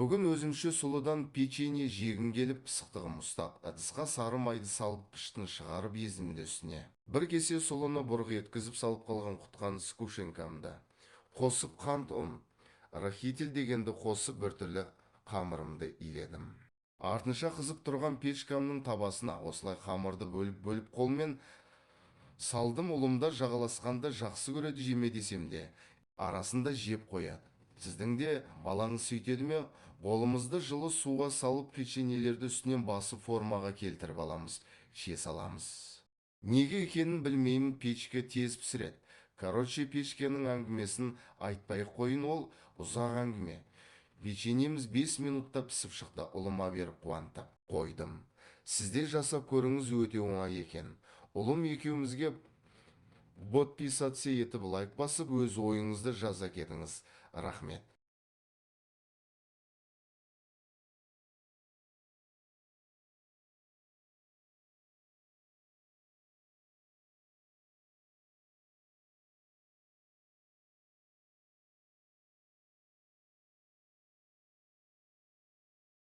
Бүгін өзімше сұлыдан печенье жегім келіп пысықтығым ұстап, ыдысқа сары майды салып піштін шығарып езімді үстіне. Бір кесе сұлыны бұрқ еткізіп салып қалған құтқан скушенкамды. Қосып қант ұн, рахитель дегенді қосып біртүрлі қамырымды иледім. Артынша қызып тұрған печкамның табасына осылай қамырды бөліп қолмен салдым. Ұлымдар жағаласқанда жақсы көреді жеме десем де, арасында жеп қояды. Сіздің де балаңыз сөйтеді ме? Қолымызды жылы суға салып печеньелерді үстінен басып формаға келтіріп аламыз, ше саламыз. Неге екенін білмеймін, печке тез пісіреді. Короче, печкенің әңгімесін айтпай қойын, ол ұзақ әңгіме. Печеньеміз 5 минутта пісіп шықты. Ұлыма беріп қуантып қойдым. Сізде жасап көріңіз, өте оңай екен. Ұлым екеумізге подписаться етіп лайк басып, өз ойыңызды жаза кетіңіз. Рахмет.